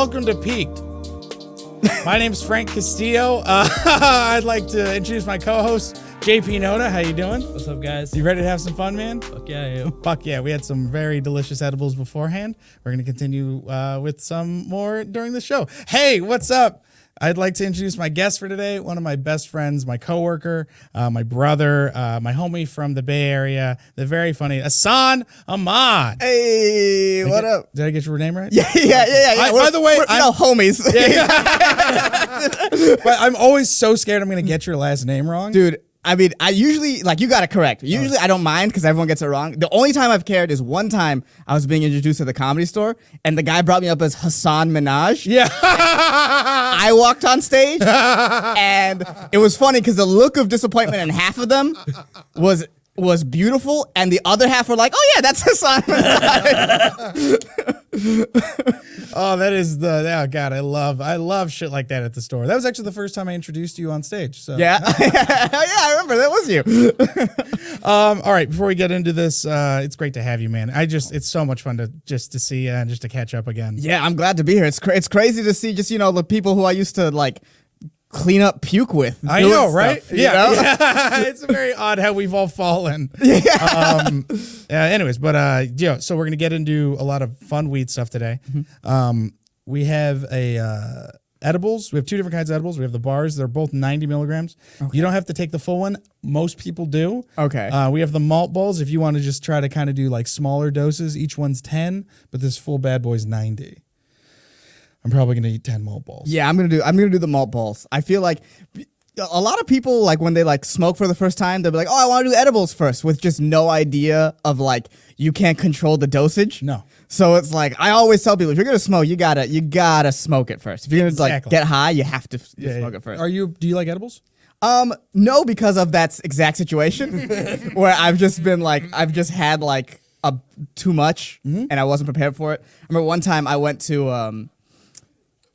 welcome to Peaked. My name's Frank Castillo. I'd like to introduce my co-host, JP Noda. How you doing? What's up, guys? You ready to have some fun, man? Fuck yeah, I am. Fuck yeah. We had some very delicious edibles beforehand. We're going to continue with some more during the show. Hey, what's up? I'd like to introduce my guest for today, one of my best friends, my coworker, my brother, my homie from the Bay Area, the very funny Ehsan Ahmad. Hey, what up? Did I get your name right? Yeah. By the way, we're homies. But I'm always so scared I'm going to get your last name wrong. Dude, I mean, I usually, like, you got it correct. Usually I don't mind because everyone gets it wrong. The only time I've cared is one time I was being introduced to the Comedy Store and the guy brought me up as Ehsan Minaj. Yeah. I walked on stage and it was funny because the look of disappointment in half of them was beautiful, and the other half were like, "Oh yeah, that's Ehsan Minaj." Oh, that is oh god, I love shit like that at the store. That was actually the first time I introduced you on stage. So yeah, I remember that was you. All right, before we get into this, it's great to have you, man. It's so much fun to see you and just to catch up again. Yeah, I'm glad to be here. It's crazy to see just the people who I used to like clean up puke with. I know, right? Stuff, yeah. It's very odd how we've all fallen. Yeah. Anyways, but so we're gonna get into a lot of fun weed stuff today. Mm-hmm. We have edibles. We have two different kinds of edibles. We have the bars. They're both 90 milligrams. Okay. You don't have to take the full one. Most people do. Okay. We have the malt balls. If you want to just try to kind of do like smaller doses, each one's 10, but this full bad boy's 90. I'm probably gonna eat 10 malt balls. Yeah, I'm gonna do the malt balls. I feel like a lot of people, like, when they like smoke for the first time, they'll be like, "Oh, I want to do edibles first," with just no idea of like you can't control the dosage. No. So it's like I always tell people, if you're gonna smoke, you gotta smoke it first. If you're gonna like get high, you have to smoke it first. Do you like edibles? No, because of that exact situation where I've just had like too much and I wasn't prepared for it. I remember one time I went to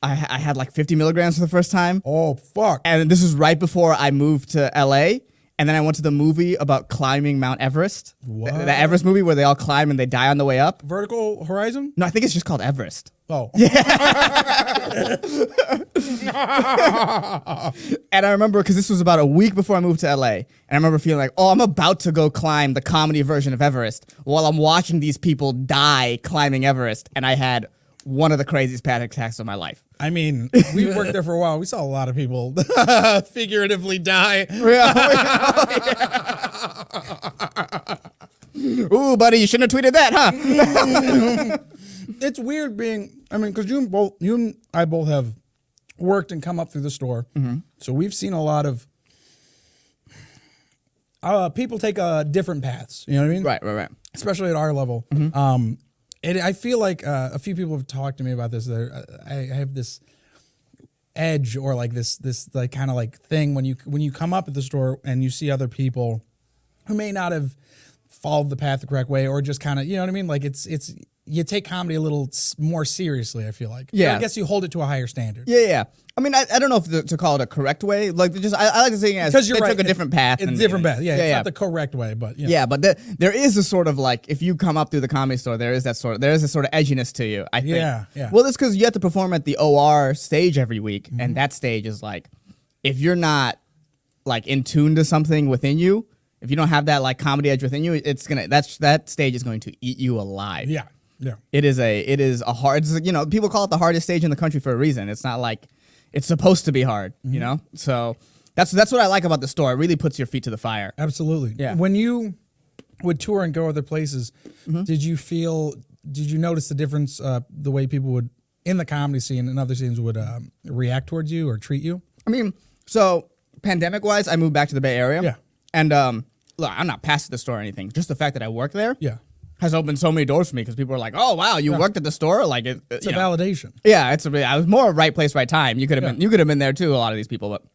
I had like 50 milligrams for the first time. Oh, fuck. And this was right before I moved to LA. And then I went to the movie about climbing Mount Everest. What? The Everest movie where they all climb and they die on the way up. Vertical Horizon? No, I think it's just called Everest. Oh. Yeah. And I remember, because this was about a week before I moved to LA, and I remember feeling like, oh, I'm about to go climb the comedy version of Everest while I'm watching these people die climbing Everest. And I had one of the craziest panic attacks of my life. I mean, we worked there for a while. We saw a lot of people figuratively die. Ooh, buddy, you shouldn't have tweeted that, huh? It's weird because you and I both have worked and come up through the store. Mm-hmm. So we've seen a lot of people take different paths. You know what I mean? Right. Especially at our level. Mm-hmm. I feel like a few people have talked to me about this. I have this edge or like this like kind of like thing when you come up at the store and you see other people who may not have followed the path the correct way or just kind of, you know what I mean? Like it's you take comedy a little more seriously, I feel like. Yeah. I guess you hold it to a higher standard. Yeah. I mean, I don't know if to call it a correct way. Like, just I like to say it as they took a different path. It's a different path. Yeah, it's not the correct way, but yeah. Yeah, but there is a sort of like, if you come up through the comedy store, there is a sort of edginess to you, I think. Yeah. Well, it's because you have to perform at the OR stage every week, and that stage is like, if you're not like in tune to something within you, if you don't have that like comedy edge within you, that stage is going to eat you alive. Yeah. Yeah. It is a hard, people call it the hardest stage in the country for a reason. It's not like it's supposed to be hard, you know? So that's what I like about the store. It really puts your feet to the fire. Absolutely. Yeah. When you would tour and go other places, did you notice the difference, the way people would, in the comedy scene and other scenes, would react towards you or treat you? I mean, so pandemic-wise, I moved back to the Bay Area. Yeah. And look, I'm not past the store or anything. Just the fact that I work there. Yeah. Has opened so many doors for me because people are like, "Oh wow, you worked at the store!" Like it's a validation. Yeah, I was more right place, right time. You could have been there too. A lot of these people, but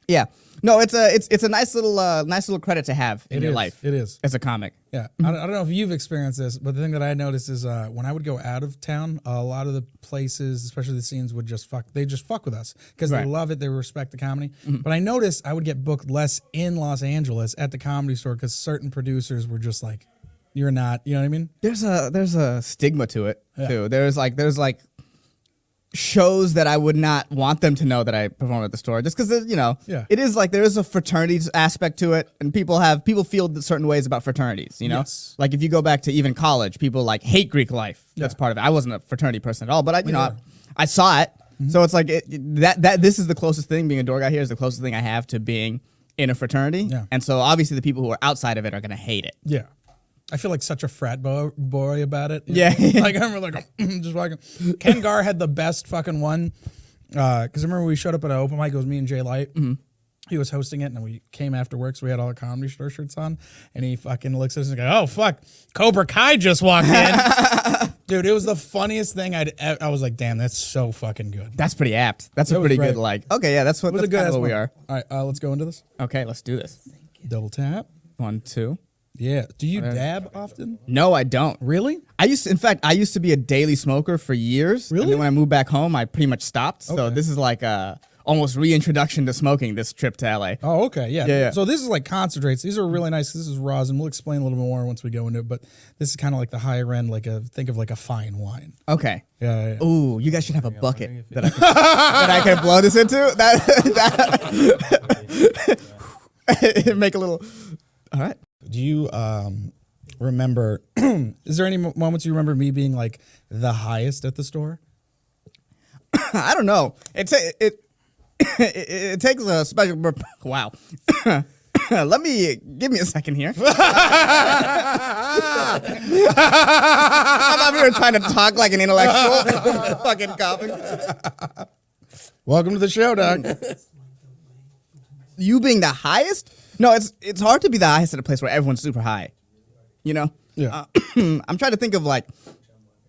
yeah. No, it's a nice little credit to have in your life. It is as a comic. Yeah, I don't know if you've experienced this, but the thing that I noticed is when I would go out of town, a lot of the places, especially the scenes, would just fuck with us because they love it. They respect the comedy. Mm-hmm. But I noticed I would get booked less in Los Angeles at the Comedy Store because certain producers were just like, you're not, you know what I mean? There's a stigma to it too. There's like shows that I would not want them to know that I perform at the store, just because it is like there is a fraternities aspect to it, and people feel certain ways about fraternities. Yes. Like if you go back to even college, people like hate Greek life. That's part of it. I wasn't a fraternity person at all, but I saw it. So it's like that. This is the closest thing. Being a door guy here is the closest thing I have to being in a fraternity. Yeah. And so obviously the people who are outside of it are gonna hate it. Yeah. I feel like such a frat boy about it. Yeah. Like I remember like just walking. Ken Gar had the best fucking one. Because I remember we showed up at an open mic. It was me and Jay Light. He was hosting it, and we came after work, so we had all the Comedy Store shirts on. And he fucking looks at us and goes, "Oh fuck, Cobra Kai just walked in." Dude, it was the funniest thing I was like, "Damn, that's so fucking good." That's pretty apt. That's a pretty good okay. Yeah, that's what we are. All right, let's go into this. Okay, let's do this. Double tap. 1, 2. Yeah. Do you dab often? No, I don't. Really? I used to be a daily smoker for years. Really? And then when I moved back home, I pretty much stopped. So this is like a almost reintroduction to smoking this trip to LA. Oh, okay. Yeah. Yeah. So this is like concentrates. These are really nice. This is rosin. We'll explain a little bit more once we go into it, but this is kind of like the higher end, think of like a fine wine. Okay. Yeah. Ooh, you guys should have a bucket that I could blow this into. Make a little. All right. Do you remember, is there any moments you remember me being like the highest at the store? I don't know. It takes a special. Wow. Give me a second here. I'm over here trying to talk like an intellectual. Fucking coughing. Welcome to the show, Doc. You being the highest? No, it's hard to be the highest at a place where everyone's super high. You know? Yeah. I'm trying to think of like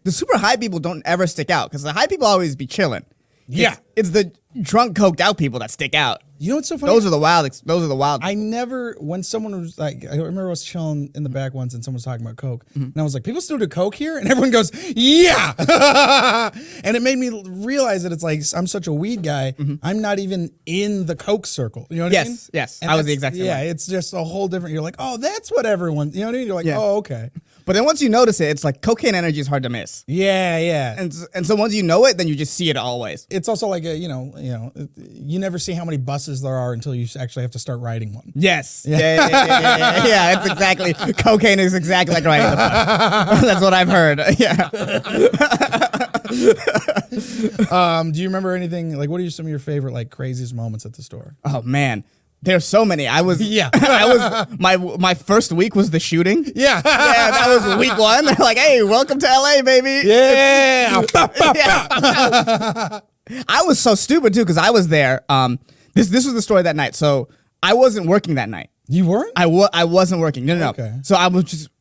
the super high people don't ever stick out because the high people always be chilling. Yeah. It's the drunk, coked out people that stick out. You know what's so funny? Those are the wild. I never, when someone was like, I remember I was chilling in the back once and someone was talking about Coke. And I was like, people still do Coke here? And everyone goes, yeah. And it made me realize that it's like, I'm such a weed guy. I'm not even in the Coke circle. You know what I mean? Yes. And I was the exact same way. Yeah, it's just a whole different, you're like, oh, that's what everyone, you know what I mean? You're like, oh, okay. But then once you notice it, it's like cocaine energy is hard to miss. Yeah. And so once you know it, then you just see it always. It's also like you never see how many buses there are until you actually have to start riding one. Yes. Yeah. It's exactly. Cocaine is exactly like riding the bus. That's what I've heard. Yeah. Do you remember anything like? What are some of your favorite like craziest moments at the store? Oh man. There's so many. I was my first week was the shooting. Yeah, that was week 1. They're like, "Hey, welcome to LA, baby." Yeah. I was so stupid too because I was there. This was the story that night. So I wasn't working that night. You weren't? I wasn't working. No. Okay. So I went to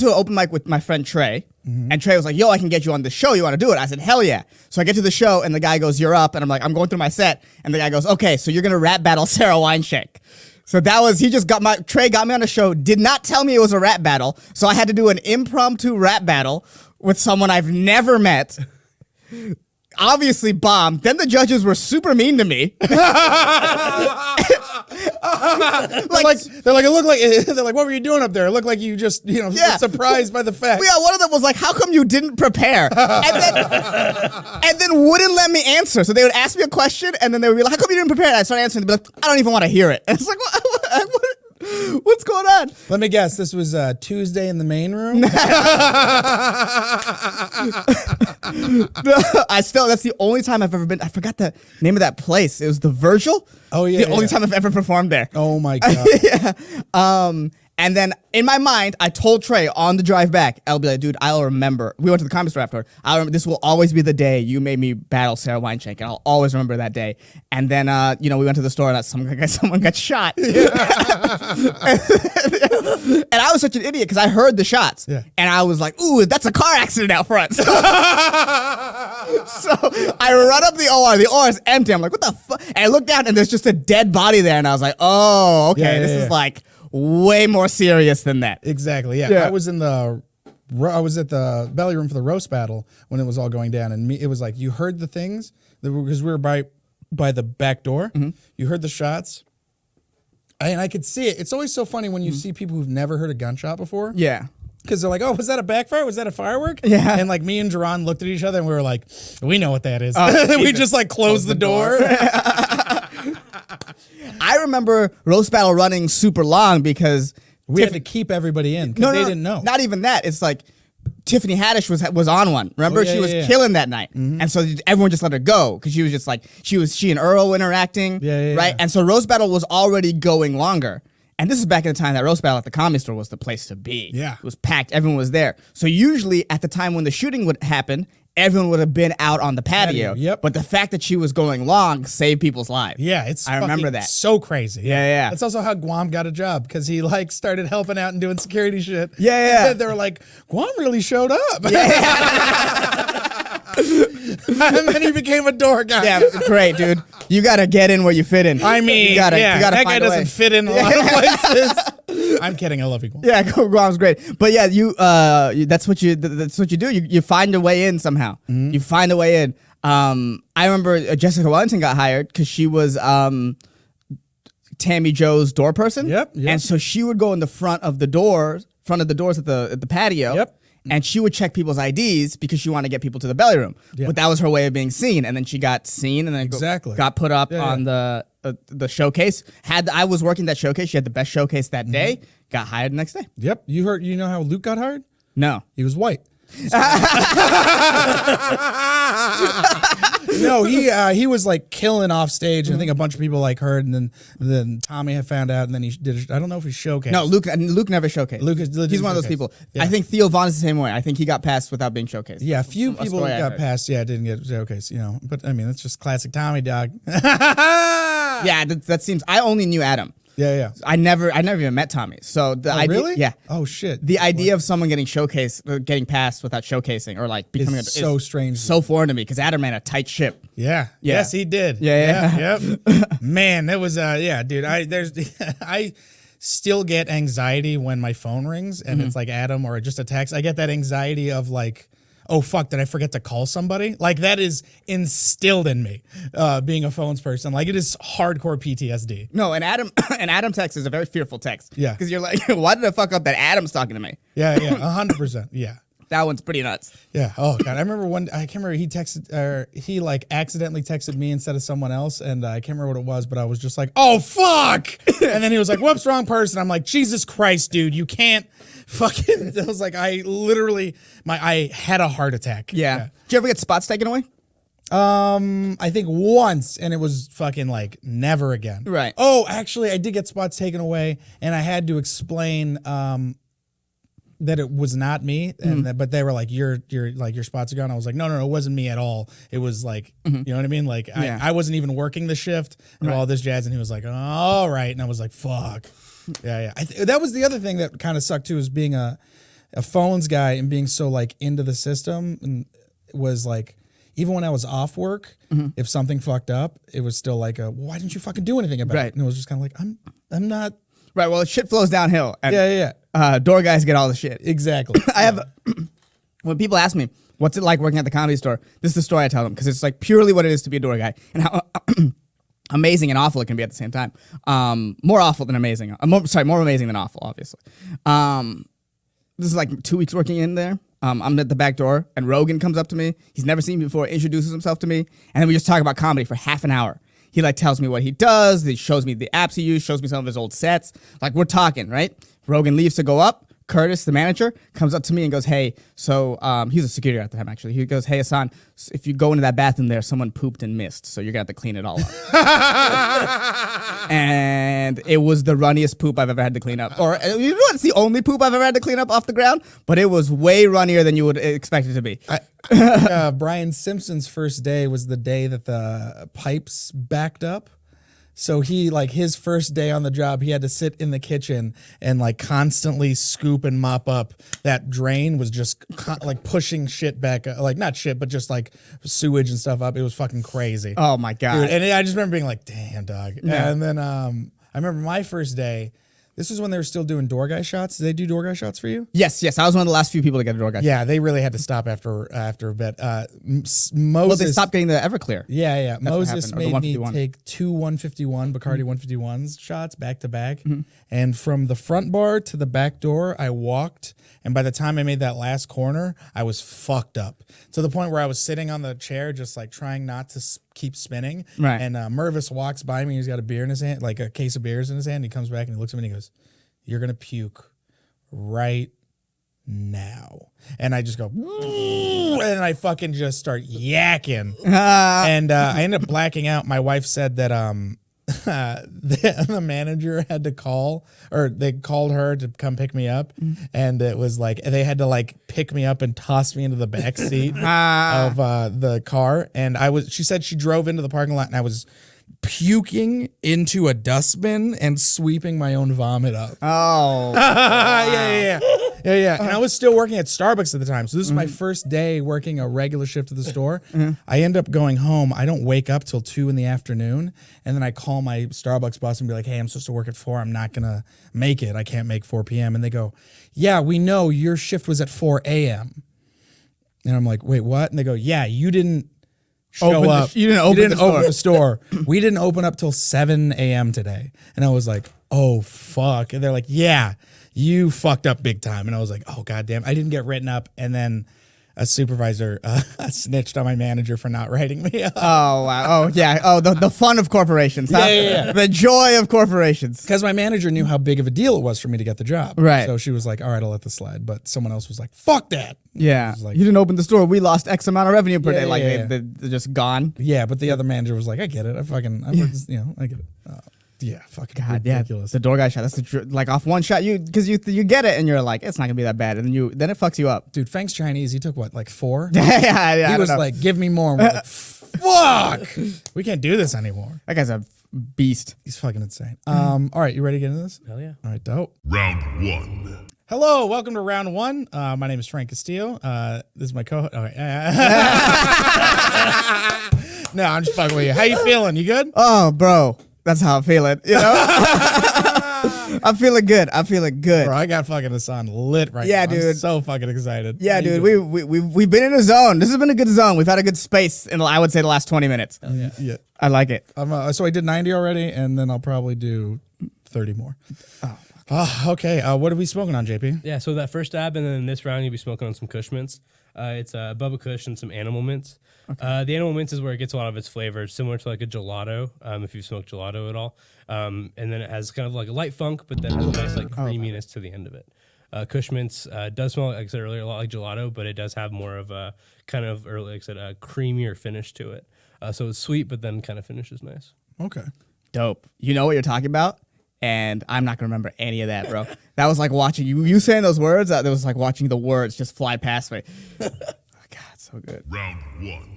an open mic with my friend Trey, and Trey was like, "Yo, I can get you on the show. You want to do it?" I said, "Hell yeah!" So I get to the show, and the guy goes, "You're up," and I'm like, "I'm going through my set," and the guy goes, "Okay, so you're gonna rap battle Sarah Wineshank." So Trey got me on the show. Did not tell me it was a rap battle, so I had to do an impromptu rap battle with someone I've never met. Obviously bombed. Then the judges were super mean to me. They're like, what were you doing up there? It looked like you just, surprised by the fact. Yeah, one of them was like, how come you didn't prepare? And then wouldn't let me answer. So they would ask me a question, and then they would be like, how come you didn't prepare? And I started answering, they'd be like, I don't even want to hear it. And it's like, what's going on? Let me guess, this was Tuesday in the main room? That's the only time I've ever been. I forgot the name of that place. It was the Virgil. Oh yeah. The only time I've ever performed there. Oh my God. Yeah. And then in my mind, I told Trey on the drive back, I'll be like, dude, I'll remember. We went to the Comedy Store afterward. I'll remember, this will always be the day you made me battle Sarah Wineshank, and I'll always remember that day. And then, we went to the store, and someone got shot. Yeah. And I was such an idiot because I heard the shots. Yeah. And I was like, ooh, that's a car accident out front. So I run up the OR. The OR is empty. I'm like, what the fuck? And I look down, and there's just a dead body there. And I was like, oh, okay, this is like way more serious than that. Exactly. Yeah. I was at the belly room for the roast battle when it was all going down, and it was like you heard the things because we were by the back door. You heard the shots, and I could see it. It's always so funny when you see people who've never heard a gunshot before. Yeah. because they're like, oh, was that a backfire? Was that a firework? Yeah. And like me and Jerron looked at each other and we were like, we know what that is. We Jesus. just like closed the door. I remember roast battle running super long because We had to keep everybody in because they didn't know. Not even that. It's like Tiffany Haddish was on one. Remember, she was killing that night, and so everyone just let her go because she was just like she and Earl interacting, right? And so roast battle was already going longer. And this is back in the time that roast battle at the Comedy Store was the place to be. Yeah, it was packed. Everyone was there. So usually at the time when the shooting would happen, everyone would have been out on the patio. Yep. But the fact that she was going long saved people's lives. Yeah, I remember that. So crazy. Yeah. That's also how Guam got a job because he like started helping out and doing security shit. Yeah. They were like, Guam really showed up. Yeah. And then he became a door guy. Yeah, great, dude. You gotta get in where you fit in. I mean, you gotta that guy find a way. doesn't fit in a lot of places. I'm kidding. I love you, Guam. Yeah, Guam's great. But yeah, that's what you do. You find a way in somehow. You find a way in. I remember Jessica Wellington got hired because she was Tammy Joe's door person. Yep. And so she would go in the front of the doors at the patio. Yep. And she would check people's IDs because she wanted to get people to the belly room. Yeah. But that was her way of being seen. And then she got seen and then got put up on the showcase. I was working that showcase. She had the best showcase that day. Got hired the next day. Yep. You know how Luke got hired? No. He was white. No, he was like killing off stage, and I think a bunch of people like heard, and then Tommy had found out, and then he did. I don't know if he showcased. No, Luke never showcased. He's one of those people. Yeah. I think Theo Von is the same way. I think he got passed without being showcased. Yeah, a few people got passed. Yeah, didn't get showcased. You know, but I mean, that's just classic Tommy, dog. Yeah, that seems. I only knew Adam. Yeah. I never even met Tommy. So the idea, really? Yeah. Oh shit. The idea of someone getting showcased, getting passed without showcasing, or like becoming so strange, so foreign to me because Adam ran a tight ship. Yeah. Yes, he did. Yeah. Yep. Man, that was dude. I still get anxiety when my phone rings and it's like Adam or just a text. I get that anxiety of like, oh fuck, did I forget to call somebody? Like that is instilled in me, being a phones person. Like it is hardcore PTSD. No, and Adam text is a very fearful text. Yeah. Because you're like, why did I fuck up that Adam's talking to me? Yeah, 100%. Yeah. That one's pretty nuts. Yeah. Oh god, I remember I can't remember, he texted, or he like accidentally texted me instead of someone else, and I can't remember what it was, but I was just like, oh fuck, and then he was like, whoops, wrong person. I'm like, Jesus Christ, dude, you can't fucking. I was like, I literally, I had a heart attack. Yeah. Did you ever get spots taken away? I think once, and it was fucking like never again. Right. Oh, actually, I did get spots taken away, and I had to explain that it was not me, and but they were like, your spots are gone. I was like, no, it wasn't me at all. It was like, you know what I mean? Like I wasn't even working the shift and all this jazz, and he was like, all right, and I was like, fuck. Yeah. That was the other thing that kind of sucked too, is being a phones guy and being so like into the system, and it was like, even when I was off work, if something fucked up, it was still like, why didn't you fucking do anything about it? And it was just kind of like, I'm not. Right. Well, shit flows downhill. And, Yeah. Door guys get all the shit. Exactly. I have. When people ask me, what's it like working at the Comedy Store? This is the story I tell them because it's like purely what it is to be a door guy and how amazing and awful it can be at the same time. More awful than amazing. More amazing than awful, obviously. This is like 2 weeks working in there. I'm at the back door, and Rogan comes up to me. He's never seen me before, introduces himself to me, and then we just talk about comedy for half an hour. He like tells me what he does. He shows me the apps he used, shows me some of his old sets. Like we're talking, right? Rogan leaves to go up. Curtis, the manager, comes up to me and goes, hey, so he's a security guard at the time, actually. He goes, hey, Ehsan, if you go into that bathroom there, someone pooped and missed, so you're going to have to clean it all up. And it was the runniest poop I've ever had to clean up. Or you know, it's the only poop I've ever had to clean up off the ground, but it was way runnier than you would expect it to be. Brian Simpson's first day was the day that the pipes backed up. So he, like, his first day on the job, he had to sit in the kitchen and like constantly scoop and mop up. That drain was just like pushing shit back, like not shit, but just like sewage and stuff up. It was fucking crazy. Oh my God. Dude, and I just remember being like, damn, dog. Yeah. And then I remember my first day, This is when they were still doing door guy shots. Did they do door guy shots for you? Yes. I was one of the last few people to get a door guy. Yeah, they really had to stop after a bit. Moses, Well, they stopped getting the Everclear. Yeah. Moses happened, or the made me 151. take 2 151 Bacardi 151s shots back to back, and from the front bar to the back door, I walked. And by the time I made that last corner, I was fucked up to the point where I was sitting on the chair, just like trying not to keep spinning. Right. And Mervis walks by me. He's got a beer in his hand, like a case of beers in his hand. He comes back and he looks at me and he goes, "You're gonna puke right now." And I just go, and I fucking just start yakking. And I ended up blacking out. My wife said that the manager had to call, or they called her to come pick me up, and it was like they had to like pick me up and toss me into the back seat of the car. And she said she drove into the parking lot and I was puking into a dustbin and sweeping my own vomit up. Oh. Yeah. And I was still working at Starbucks at the time. So this is my first day working a regular shift at the store. I end up going home. I don't wake up till 2 in the afternoon. And then I call my Starbucks boss and be like, "Hey, I'm supposed to work at 4. I'm not going to make it. I can't make 4 p.m. And they go, "Yeah, we know your shift was at 4 a.m. And I'm like, "Wait, what?" And they go, "Yeah, you didn't show up. You didn't open the store. We didn't open up till 7 a.m. today." And I was like, "Oh, fuck." And they're like, "Yeah, you fucked up big time." And I was like, "Oh, goddamn." I didn't get written up. And then a supervisor snitched on my manager for not writing me up. Oh, wow. Oh, yeah. Oh, the fun of corporations. Huh? Yeah. The joy of corporations. Because my manager knew how big of a deal it was for me to get the job. Right. So she was like, "All right, I'll let this slide." But someone else was like, "Fuck that." Yeah. Like, You didn't open the store. We lost X amount of revenue per Yeah, day. Like, yeah. they're just gone. yeah, but the other manager was like, "I get it. I get it." Yeah, fucking God, ridiculous. yeah. The door guy shot. That's like off one shot. You get it and you're like, it's not gonna be that bad, and then it fucks you up. Dude, Fang's Chinese. He took what, like 4? Yeah. He was like, "Give me more." And we're like, "Fuck, we can't do this anymore." that guy's a beast. He's fucking insane. All right, you ready to get into this? Hell yeah. All right, dope. Round 1. Hello, welcome to round 1. My name is Frank Castillo. This is my co-host. Okay. No, I'm just fucking with you. How you feeling? You good? Oh, bro, that's how I'm feeling. You know, I'm feeling good. Bro, I got fucking Ehsan lit right now. Yeah, dude. I'm so fucking excited. Yeah, How you dude, doing? we've been in a zone. This has been a good zone. We've had a good space in, I would say, the last 20 minutes. Yeah. I like it. So I did 90 already, and then I'll probably do 30 more. Okay. What are we smoking on, JP? Yeah, so that first dab, and then this round you'll be smoking on some Kush mints. It's Bubba Kush and some animal mints. Okay. The animal mints is where it gets a lot of its flavor, similar to like a gelato, if you've smoked gelato at all. And then it has kind of like a light funk, but then has a nice like creaminess to the end of it. Kush mints does smell, like I said earlier, a lot like gelato, but it does have more of a kind of, or like I said, a creamier finish to it. So it's sweet, but then kind of finishes nice. Okay. Dope. You know what you're talking about? And I'm not gonna remember any of that, bro. That was like watching you saying those words. That was like watching the words just fly past me. Oh, God, so good. Round 1.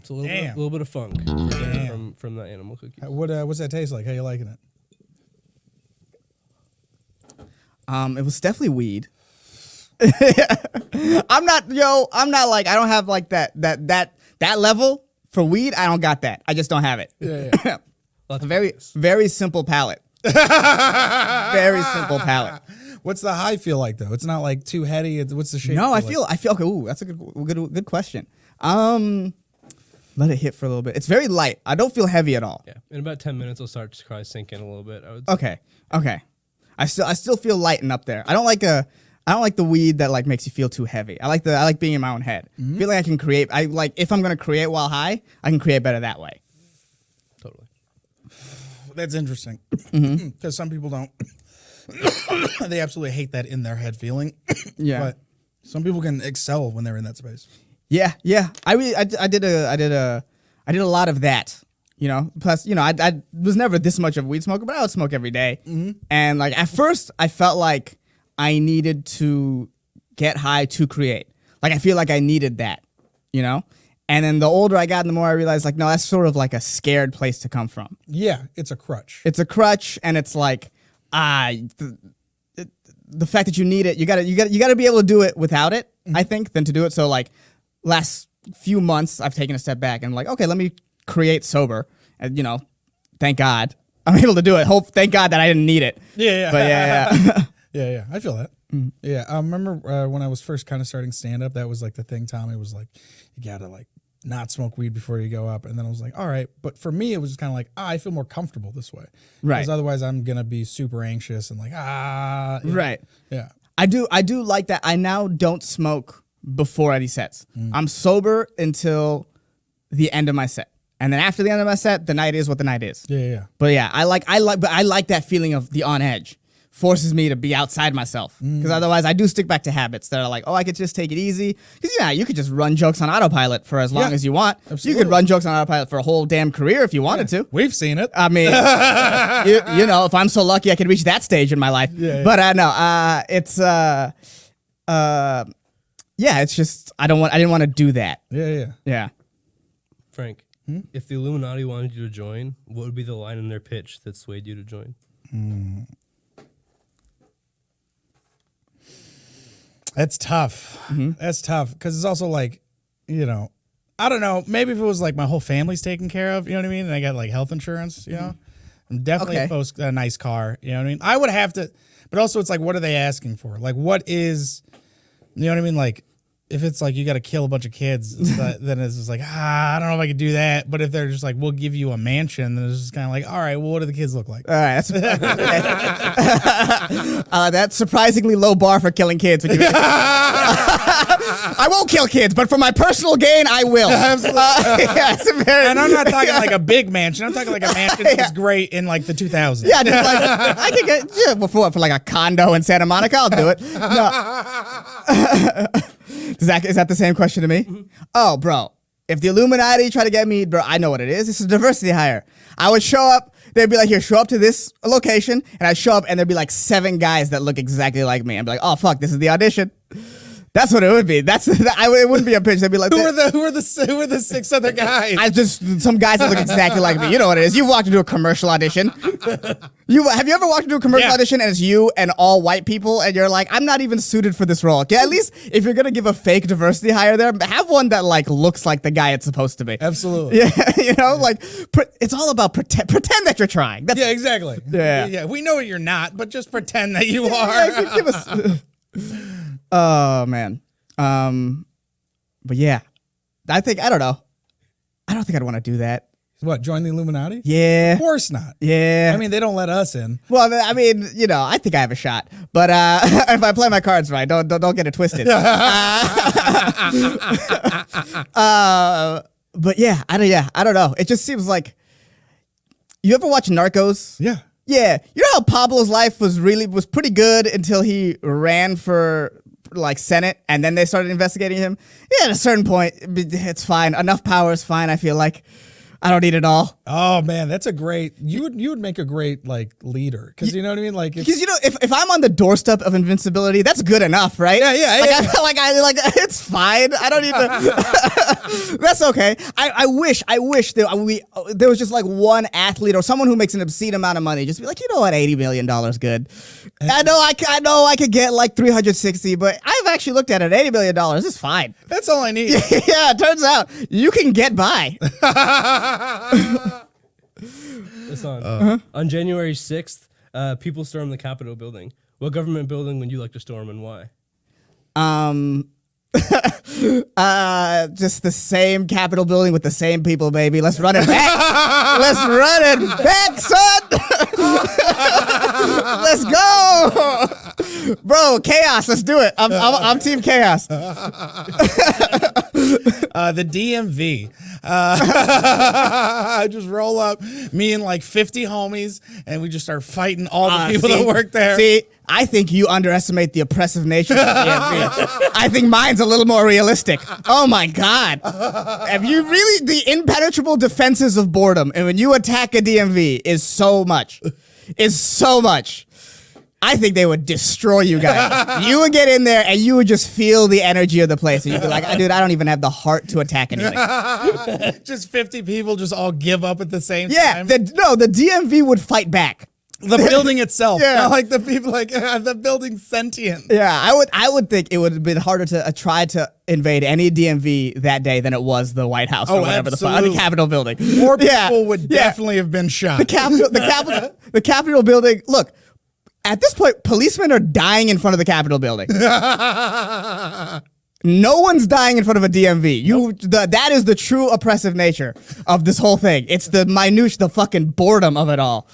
It's a little, Damn. little bit of funk from the animal cookie. What's that taste like? How you liking it? It was definitely weed. I'm not like, I don't have like that level for weed. I don't got that. I just don't have it. Yeah. A very simple palate. Very simple palate. What's the high feel like though? It's not like too heady. What's the shape? No, I like? feel okay. Ooh, that's a good question. Let it hit for a little bit. It's very light. I don't feel heavy at all. Yeah, in about 10 minutes, it'll start to probably sink in a little bit. I would Okay. I still feel light and up there. I don't like the weed that like makes you feel too heavy. I like being in my own head. I feel like I can create. I like if I'm gonna create while high, I can create better that way. totally. That's interesting because some people don't. They absolutely hate that in their head feeling. Yeah. But some people can excel when they're in that space. Yeah. I did a lot of that. You know, plus, you know, I was never this much of a weed smoker, but I would smoke every day. And like at first, I felt like I needed to get high to create. Like I feel like I needed that, you know. And then the older I got, the more I realized, like, no, that's sort of like a scared place to come from. Yeah, it's a crutch. It's a crutch, and it's like, the fact that you need it, you gotta be able to do it without it. I think than to do it. So like, last few months, I've taken a step back and like, okay, let me create sober, and you know, thank God. I'm able to do it. Thank God that I didn't need it. Yeah. But yeah. Yeah. I feel that. Yeah. I remember when I was first kind of starting stand up, that was like the thing. Tommy was like, you gotta like not smoke weed before you go up. And then I was like, all right. But for me, it was just kind of like, I feel more comfortable this way. Right. Because otherwise I'm going to be super anxious and like, you know? Right. Yeah. I do like that. I now don't smoke before any sets. I'm sober until the end of my set. And then after the end of my set, the night is what the night is. Yeah. But yeah, I like that feeling of the on edge. Forces me to be outside myself. Because otherwise I do stick back to habits that are like, oh, I could just take it easy. Because you could just run jokes on autopilot for as long as you want. Absolutely. You could run jokes on autopilot for a whole damn career if you wanted to. We've seen it. I mean, you know, if I'm so lucky I could reach that stage in my life. Yeah. But it's just I didn't want to do that. Yeah. Frank, if the Illuminati wanted you to join, what would be the line in their pitch that swayed you to join? That's tough. That's tough because it's also like, you know, I don't know. Maybe if it was like my whole family's taken care of, you know what I mean? And I got like health insurance, you know? I'm definitely a nice car, you know what I mean? I would have to, but also it's like, what are they asking for? Like, what is, you know what I mean? Like, if it's like you got to kill a bunch of kids, then it's just like, I don't know if I could do that. But if they're just like, we'll give you a mansion, then it's just kind of like, all right, well, what do the kids look like? All right, that's surprisingly low bar for killing kids. I won't kill kids, but for my personal gain, I will. Absolutely. And I'm not talking like a big mansion. I'm talking like a mansion that was great in like the 2000s. Yeah, just like, I could get for like a condo in Santa Monica. I'll do it. No. Is that the same question to me? Oh, bro. If the Illuminati try to get me, bro, I know what it is. It's a diversity hire. I would show up. They'd be like, here, show up to this location. And I'd show up and there'd be like 7 guys that look exactly like me. I'd be like, oh, fuck, this is the audition. That's what it would be. It wouldn't be a pitch. They'd be like, who are the 6 other guys? I just some guys that look exactly like me. You know what it is. You've walked into a commercial audition. Have you ever walked into a commercial audition and it's you and all white people and you're like, I'm not even suited for this role. Okay, at least if you're gonna give a fake diversity hire there, have one that like looks like the guy it's supposed to be. Absolutely. Yeah, you know, like it's all about pretend that you're trying. Yeah, exactly. Yeah. We know you're not, but just pretend that you are. Yeah, give us. Oh man. But yeah, I don't know. I don't think I'd want to do that. What, join the Illuminati? Yeah. Of course not. Yeah. I mean, they don't let us in. Well, I mean, you know, I think I have a shot, but if I play my cards right, don't get it twisted. But yeah, I don't know. It just seems like. You ever watch Narcos? Yeah. Yeah. You know how Pablo's life was pretty good until he ran for like Senate and then they started investigating him? Yeah, at a certain point, it's fine. Enough power is fine, I feel like. I don't need it all. Oh man, that's a great. You would make a great like leader because you know what I mean. Like because you know if I'm on the doorstep of invincibility, that's good enough, right? Yeah. Like, I feel like it's fine. I don't need to. That's okay. I wish that there was just like one athlete or someone who makes an obscene amount of money, just be like, you know what, $80 million good. I know I could get like 360, but I've actually looked at it. $80 million is fine. That's all I need. Yeah, it turns out you can get by. Listen, on January 6th, people stormed the Capitol building. What government building would you like to storm and why? Just the same Capitol building with the same people, baby. Let's run it back. Let's run it back, son. Let's go, bro. Chaos. Let's do it. I'm team chaos. The DMV. I just roll up, me and like 50 homies, and we just start fighting all the people that work there. See, I think you underestimate the oppressive nature of the DMV. I think mine's a little more realistic. Oh my God. Have you really, the impenetrable defenses of boredom, and when you attack a DMV is so much. I think they would destroy you guys. You would get in there and you would just feel the energy of the place. And you'd be like, dude, I don't even have the heart to attack anything. Just 50 people just all give up at the same Yeah, time. the DMV would fight back. The building itself. Yeah. Not like the people, like the building's sentient. Yeah, I would think it would have been harder to try to invade any DMV that day than it was the White House or whatever absolutely. the Capitol building. More people would definitely have been shot. The Capitol building. Look, at this point, policemen are dying in front of the Capitol building. No one's dying in front of a DMV. That is the true oppressive nature of this whole thing. It's the minutiae, the fucking boredom of it all.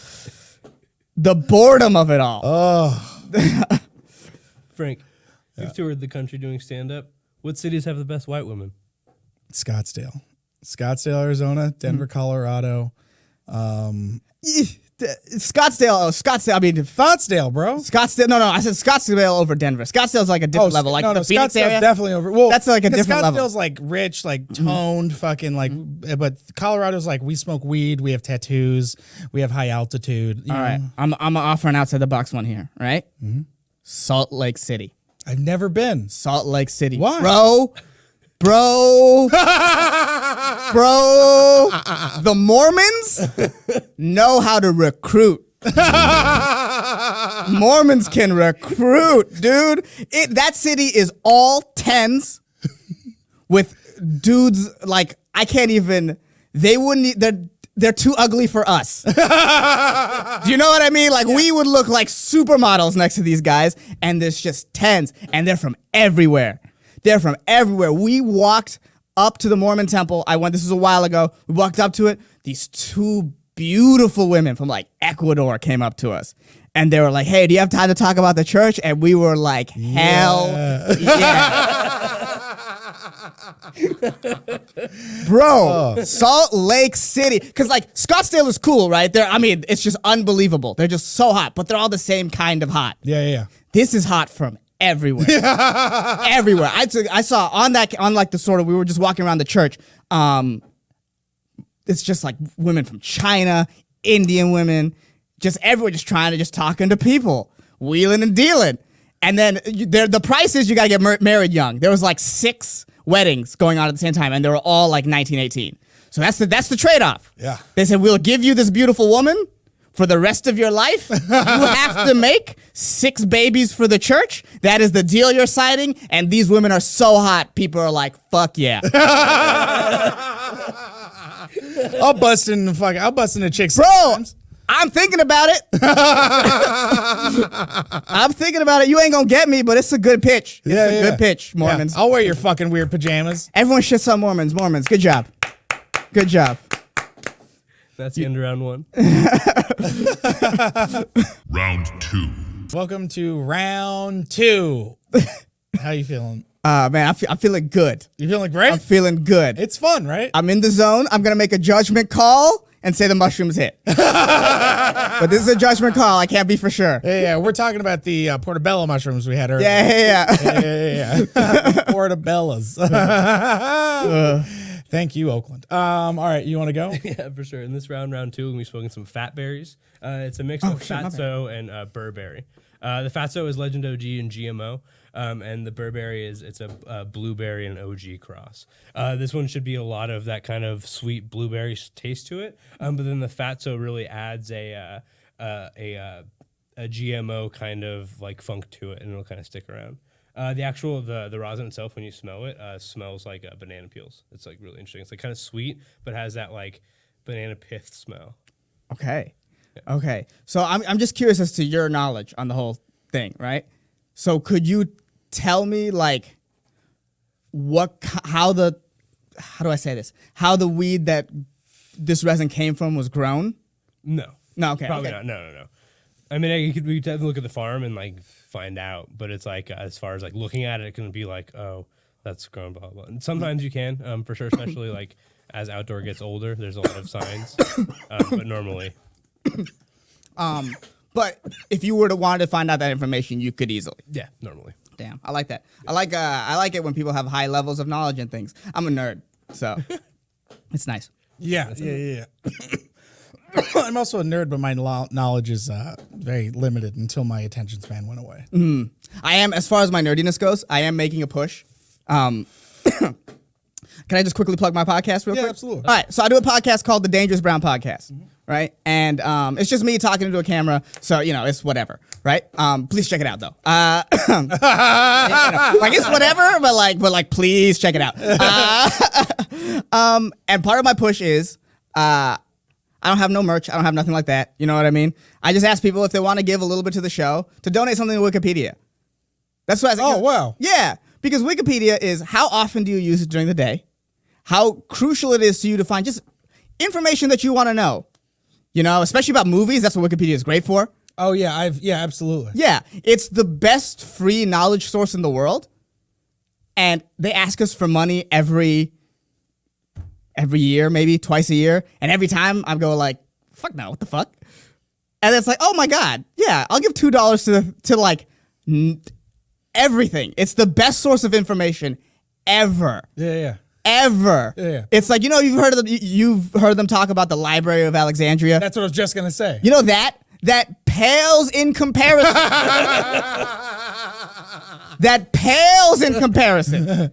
The boredom of it all. Oh. Frank, you've toured the country doing stand-up. What cities have the best white women? Scottsdale, Arizona, Denver, Colorado. Scottsdale. I mean, Scottsdale, bro. Scottsdale. No. I said Scottsdale over Denver. Scottsdale's like a different level. Like the Phoenix Scottsdale's area. definitely over. Well, That's like a different level. Scottsdale's like rich, like toned, fucking like. But Colorado's like we smoke weed, we have tattoos, we have high altitude. All right, I'm offering outside the box one here. Right, Salt Lake City. I've never been. Salt Lake City. Why? Bro, the Mormons know how to recruit. Mormons can recruit, dude. That city is all 10s with dudes like I can't even. They wouldn't. They're too ugly for us. Do you know what I mean? Like we would look like supermodels next to these guys, and there's just 10s, and they're from everywhere. They're from everywhere. We walked up to the Mormon temple. This was a while ago. We walked up to it. These two beautiful women from like Ecuador came up to us. And they were like, hey, do you have time to talk about the church? And we were like, hell yeah. Bro, Salt Lake City. Because like Scottsdale is cool, right? It's just unbelievable. They're just so hot, but they're all the same kind of hot. Yeah. This is hot from everywhere. Everywhere. I saw on like the sort of, we were just walking around the church. It's just like women from China, Indian women, just everywhere, just trying to just talking to people, wheeling and dealing. And then the price is you got to get married young. There was like 6 weddings going on at the same time, and they were all like 1918. So that's the trade-off. Yeah. They said, we'll give you this beautiful woman for the rest of your life. You have to make 6 babies for the church. That is the deal you're signing. And these women are so hot, people are like, fuck yeah. I'll bust in a chick's. Bro, I'm thinking about it. I'm thinking about it. You ain't gonna get me, but it's a good pitch. It's a good pitch, Mormons. Yeah. I'll wear your fucking weird pajamas. Everyone shits on Mormons. Good job. Good job. That's the end of round 1. Round 2. Welcome to round 2. How you feeling? Man, I'm feeling good. You feeling great? I'm feeling good. It's fun, right? I'm in the zone. I'm gonna make a judgment call and say the mushrooms hit. But this is a judgment call. I can't be for sure. Yeah. We're talking about the portobello mushrooms we had earlier. Yeah. Portobellos. Thank you, Oakland. All right, you want to go? Yeah, for sure. In this round 2, we'll be smoking some fat berries. It's a mix of fatso and burberry. The fatso is Legend OG and GMO. And the burberry it's a blueberry and OG cross. This one should be a lot of that kind of sweet blueberry taste to it. But then the fatso really adds a GMO kind of like funk to it, and it'll kind of stick around. The rosin itself, when you smell it, smells like banana peels. It's like really interesting. It's like kind of sweet, but has that like banana pith smell. Okay. Yeah. Okay. So I'm just curious as to your knowledge on the whole thing, right? So could you tell me like how do I say this? How the weed that this resin came from was grown? No. Okay. Probably not. No. I mean, we could look at the farm and like find out, but it's like as far as like looking at it, it can be like, oh, that's grown, blah blah. And sometimes you can, for sure, especially like as outdoor gets older, there's a lot of signs, but normally. But if you were to want to find out that information, you could easily. Yeah, normally. Damn, I like that. I like it when people have high levels of knowledge and things. I'm a nerd, so it's nice. Yeah. I'm also a nerd, but my knowledge is very limited until my attention span went away. I am, as far as my nerdiness goes, I am making a push. Can I just quickly plug my podcast real quick? Absolutely. All right, so I do a podcast called The Dangerous Brown Podcast, right? And it's just me talking into a camera, so it's whatever, right? Please check it out though. Like it's whatever, but like please check it out. And part of my push is I don't have no merch. I don't have nothing like that. You know what I mean? I just ask people if they want to give a little bit to the show to donate something to Wikipedia. That's what I said. Oh, wow. Yeah, because Wikipedia is how often do you use it during the day? How crucial it is to you to find just information that you want to know. Especially about movies. That's what Wikipedia is great for. Oh yeah, absolutely. Yeah, it's the best free knowledge source in the world. And they ask us for money every year, maybe twice a year. And every time I go like, fuck no, what the fuck? And it's like, oh my God, yeah, I'll give $2 to like everything. It's the best source of information ever. Yeah. Ever. Yeah. It's like, you've heard them talk about the Library of Alexandria. That's what I was just gonna say. That pales in comparison. That pales in comparison.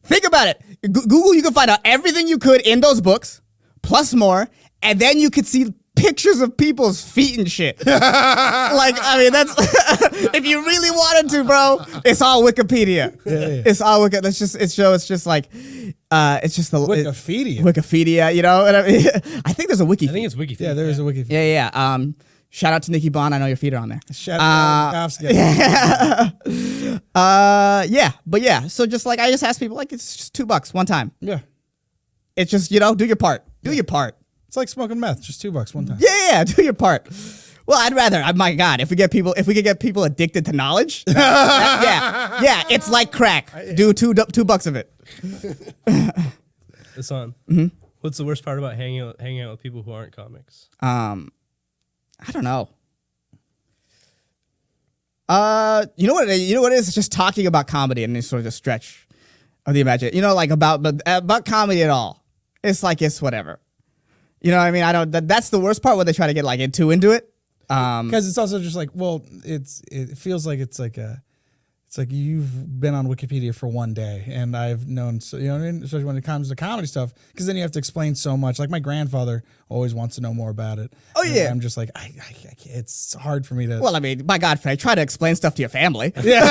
Think about it. Google, you can find out everything you could in those books, plus more, and then you could see pictures of people's feet and shit. That's if you really wanted to, bro. It's all Wikipedia. Yeah. It's all Wikipedia. It's just the Wikipedia. Wikipedia. You know what I mean? I think there's a wiki. I think it's Wiki. Yeah, there is a Wikipedia. Yeah. Shout out to Nikki Bond. I know your feet are on there. Shout out to But yeah. So just like I just ask people, like it's just $2 one time. Yeah. It's just do your part. Do your part. It's like smoking meth, just $2 one time. Yeah, do your part. Well, I'd rather. My God, if we could get people addicted to knowledge, yeah, it's like crack. Do $2 of it. Ehsan, what's the worst part about hanging out with people who aren't comics? I don't know. You know what it is? It's just talking about comedy and it's sort of a stretch of the imagination. Like about comedy at all. It's like it's whatever. You know what I mean? That's the worst part when they try to get like into it. Because it's also just like, well, it feels like it's like you've been on Wikipedia for one day, and I've known, so, you know what I mean? Especially when it comes to comedy stuff, because then you have to explain so much. Like my grandfather always wants to know more about it. Oh yeah, and I'm just like, I it's hard for me to. Well, I mean, my God, Fred, try to explain stuff to your family. Yeah.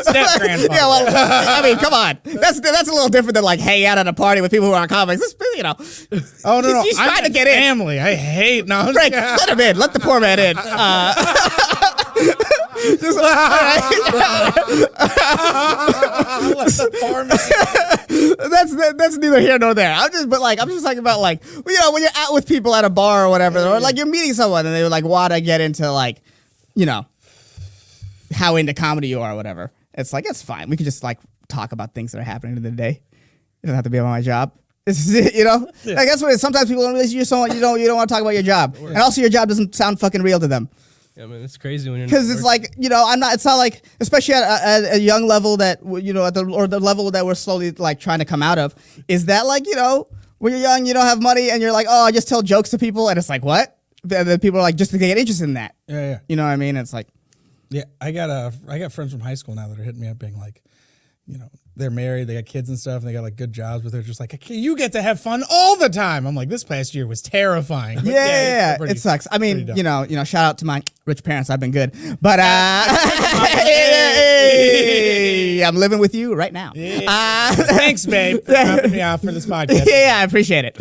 Step grandfather. Yeah, well, I mean, come on. That's a little different than like hanging out at a party with people who aren't comics. It's, Oh no, he's trying to get in. Family, I hate no. Frank, let him in. Let the poor man in. Just, that's neither here nor there. I'm just talking about like, when you're out with people at a bar or whatever, or like you're meeting someone and they like want to get into like, how into comedy you are or whatever. It's like, it's fine. We could just like talk about things that are happening in the day. It doesn't have to be about my job. It's, Yeah. Like that's what it is. Sometimes people don't realize you don't want to talk about your job, and also your job doesn't sound fucking real to them. Yeah, man, it's crazy when you're Because it's like, I'm not. It's not like, especially at a young level that at the level that we're slowly like trying to come out of. Is that like when you're young, you don't have money, and you're like, oh, I just tell jokes to people, and it's like, what? And then people are like, just to get interested in that. Yeah. You know what I mean? It's like, yeah. I got friends from high school now that are hitting me up, being like, they're married, they got kids and stuff, and they got like good jobs, but they're just like, okay, you get to have fun all the time. I'm like, this past year was terrifying. But yeah, it's it sucks. I mean, dope. Shout out to my rich parents. I've been good, but hey, I'm living with you right now. Yeah. Thanks, babe, for dropping me off for this podcast. Yeah, I appreciate it.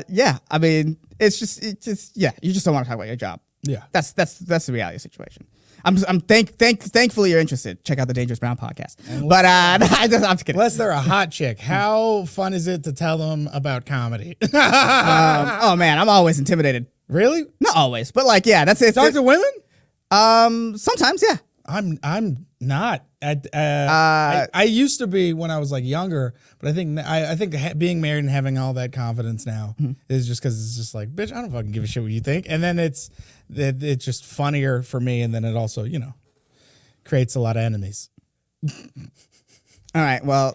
Yeah, I mean, it's just you just don't want to talk about your job. Yeah, that's the reality of the situation. Thankfully you're interested. Check out the Dangerous Brown podcast. But I'm just kidding. Unless they're a hot chick, how fun is it to tell them about comedy? Oh man, I'm always intimidated. Really? Not always, but like, yeah, that's it. Talk to women? Sometimes, yeah. I'm not. I used to be when I was like younger, but I think being married and having all that confidence now is just because it's just like, bitch, I don't fucking give a shit what you think, and then it's just funnier for me, and then it also creates a lot of enemies. All right, well,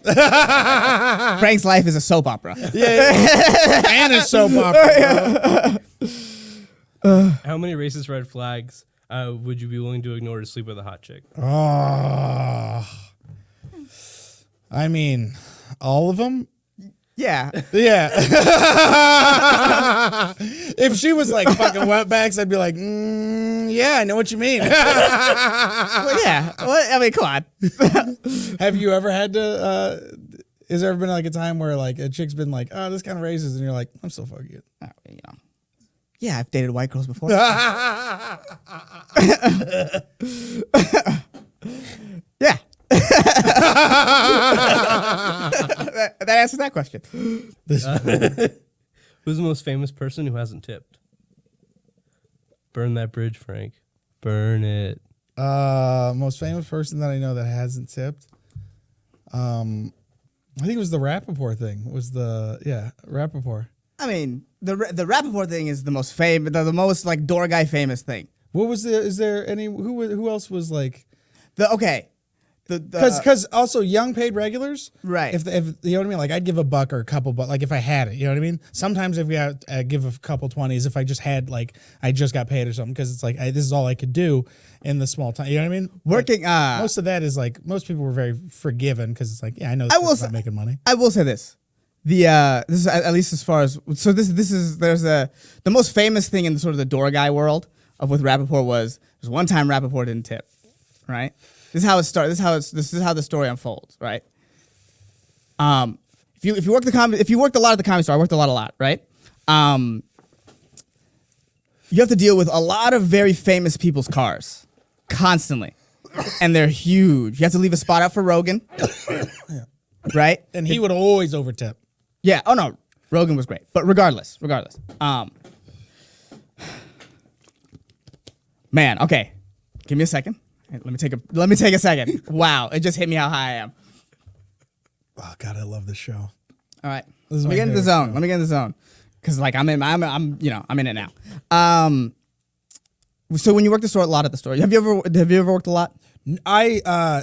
Frank's life is a soap opera. Yeah. And a soap opera. How many racist red flags would you be willing to ignore to sleep with a hot chick? Oh, I mean, All of them? Yeah. Yeah. If she was like fucking wetbacks, I'd be like, yeah, I know what you mean. Well, yeah. Well, I mean, come on. Have you ever had to, has there ever been like a time where like a chick's been like, oh, this kind of racist, and you're like, I'm still fucking it. You know. Yeah, I've dated white girls before. Yeah. Yeah. that answers that question. Who's the most famous person who hasn't tipped? Burn that bridge, Frank. Burn it. Most famous person that I know that hasn't tipped. I think it was the Rappaport thing. It was Rappaport. I mean, the Rappaport thing is the most famous, the most like door guy famous thing. What was the? Is there any? Who else was like? Because also young paid regulars, right? If you know what I mean, like I'd give $1 or a couple, but like if I had it, you know what I mean. Sometimes if we got give a couple 20s, if I just had like I just got paid or something, because it's like this is all I could do in the small time. You know what I mean? Working. Most of that is like most people were very forgiven because it's like I know this is not making money. I will say this. This is at least as far as the most famous thing in the sort of the door guy world of with Rappaport was there's one time Rappaport didn't tip, right? This is how it starts. This is how the story unfolds, right? If you worked a lot at the comedy store, I worked a lot, right? You have to deal with a lot of very famous people's cars constantly, and they're huge. You have to leave a spot out for Rogan, right? And he would always overtip. Yeah. Oh no, Rogan was great, but regardless. Man, okay, give me a second. Let me take a second. Wow, it just hit me how high I am. Oh God, I love this show. All right, This is let me my get in the favorite zone. show. Let me get in the zone, because like I'm in it now. So when you worked a lot at the store, have you ever worked a lot? I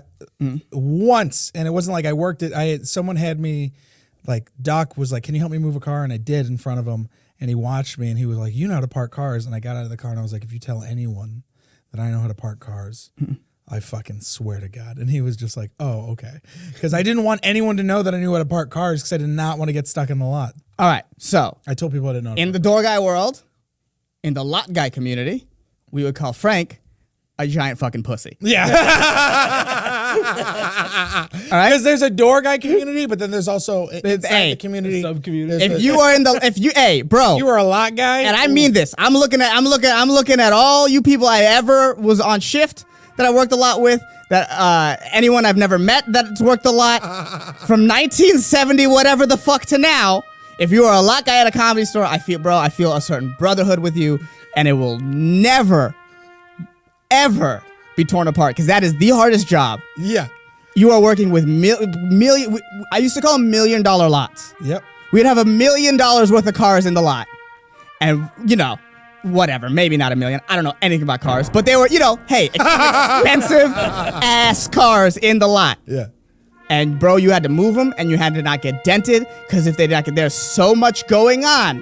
once, and it wasn't like I worked it. Someone had me, like Doc was like, "Can you help me move a car?" And I did in front of him, and he watched me, and he was like, "You know how to park cars?" And I got out of the car, and I was like, "If you tell anyone that I know how to park cars, I fucking swear to God." And he was just like, "Oh, okay," because I didn't want anyone to know that I knew how to park cars because I did not want to get stuck in the lot. All right, so I told people I didn't know. in the door guy world, in the lot guy community, we would call Frank a giant fucking pussy. Yeah. All right, Because there's a door guy community, but then there's also inside the community, Sub-community. if you are bro, you are a lot guy, and I mean this. I'm looking at all you people I ever was on shift that I worked a lot with. That anyone I've never met that's worked a lot from 1970 whatever the fuck to now. If you are a lot guy at a comedy store, I feel a certain brotherhood with you, and it will never, ever be torn apart because that is the hardest job. Yeah. You are working with million. I used to call them $1 million lots. Yep. We'd have $1 million worth of cars in the lot. And, whatever, maybe not $1 million. I don't know anything about cars, but they were, hey, expensive ass cars in the lot. Yeah. And bro, you had to move them and you had to not get dented because if they not get, there's so much going on.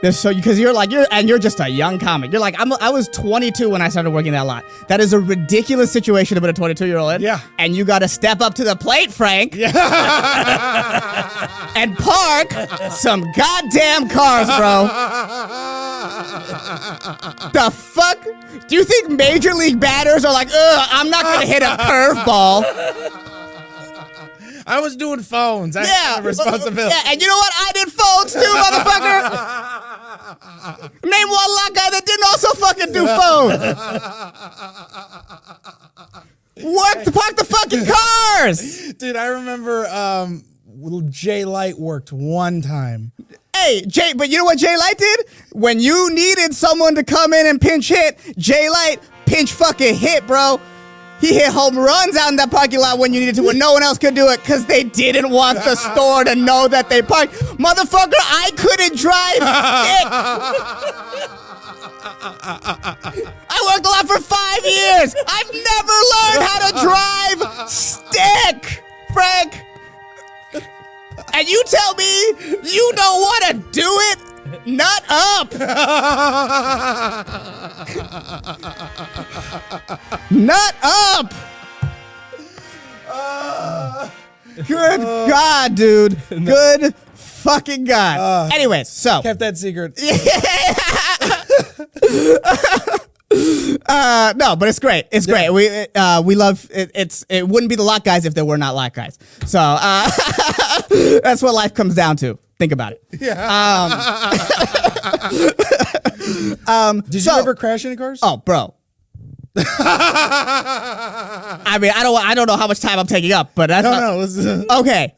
Because you're just a young comic. You're like, I was 22 when I started working that lot. That is a ridiculous situation to put a 22-year-old in. Yeah. And you got to step up to the plate, Frank. Yeah. And park some goddamn cars, bro. The fuck? Do you think Major League batters are like, I'm not going to hit a curveball? I was doing phones. I had responsibility. Yeah, and you know what? I did phones too, motherfucker. Name one lot guy that didn't also fucking do phones. Park the fucking cars. Dude, I remember little Jay Light worked one time. Hey, Jay, but you know what Jay Light did? When you needed someone to come in and pinch hit, Jay Light pinch fucking hit, bro. He hit home runs out in that parking lot when you needed to, when no one else could do it, because they didn't want the store to know that they parked. Motherfucker, I couldn't drive stick. I worked a lot for 5 years. I've never learned how to drive stick, Frank. And you tell me you don't want to do it? Nut up. Nut up. Good God, dude. Good fucking God. Anyways, so. Kept that secret. No, but it's great. It's great. We love it. It wouldn't be the Lock Guys if there were not Lock Guys. So that's what life comes down to. Think about it. Yeah. Did you ever crash any cars? Oh, bro. I mean, I don't know how much time I'm taking up, but that's okay.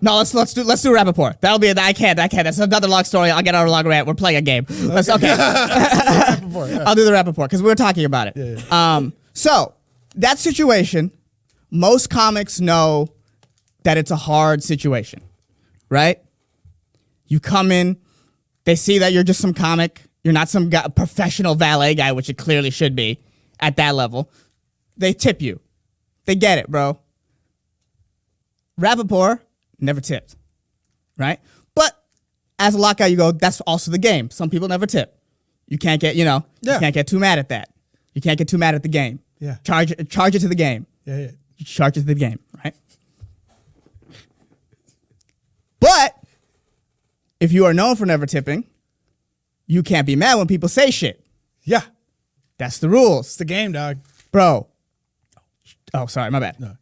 No, let's do Rappaport. That'll be I can't. That's another long story. I'll get our long rant. We're playing a game. Okay. I'll do the Rappaport because we were talking about it. Yeah. So that situation, most comics know that it's a hard situation, right? You come in, they see that you're just some comic. You're not some professional valet guy, which it clearly should be at that level. They tip you. They get it, bro. Rappaport never tipped, right? But as a Lock Guy, you go, that's also the game. Some people never tip. You can't get, you can't get too mad at that. You can't get too mad at the game. Yeah. Charge it to the game. Yeah. You charge it to the game, right? But if you are known for never tipping, you can't be mad when people say shit. Yeah. That's the rules. It's the game, dog. Bro. Oh, sorry, my bad. No.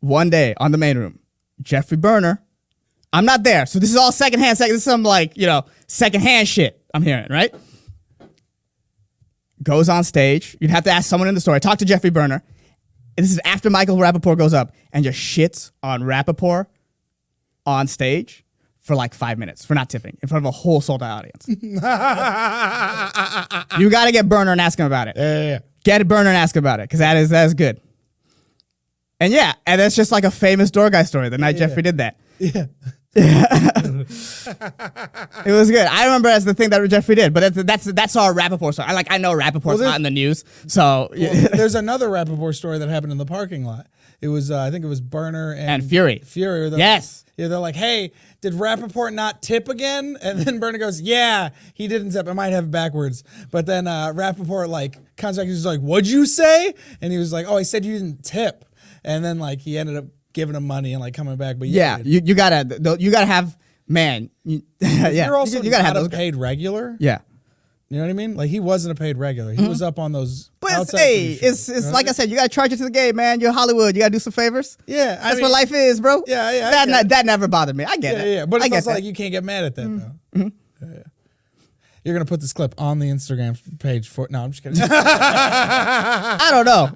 One day on the main room, Jeffrey Burner, I'm not there, so this is all secondhand. This is some secondhand shit I'm hearing, right? Goes on stage. You'd have to ask someone in the story. Talk to Jeffrey Burner. And this is after Michael Rappaport goes up and just shits on Rappaport on stage for like 5 minutes for not tipping in front of a whole sold-out audience. You got to get Burner and ask him about it. Yeah. Get Burner and ask him about it because that is good. And and that's just like a famous door guy story. The night Jeffrey did that. Yeah. It was good. I remember as the thing that Jeffrey did, but that's our Rappaport story. I know Rappaport's not in the news, so there's another Rappaport story that happened in the parking lot. It was I think it was Burner and Fury. Yes. Yeah, they're like, hey, did Rappaport not tip again? And then Burner goes, yeah, he didn't tip. I might have it backwards. But then Rappaport comes back and he's like, what'd you say? And he was like, oh, I said you didn't tip. And then he ended up giving him money and coming back. But you gotta have You're also you gotta have not those a paid regular. Yeah. You know what I mean? Like he wasn't a paid regular. He was up on those. But outside it's like I said, you gotta charge it to the game, man. You're Hollywood. You gotta do some favors. Yeah, that's what life is, bro. Yeah. That never bothered me. I get it. Yeah. But it's also that. like you can't get mad at that though. Mm-hmm. Yeah. You're gonna put this clip on the Instagram page for? No, I'm just kidding. I don't know.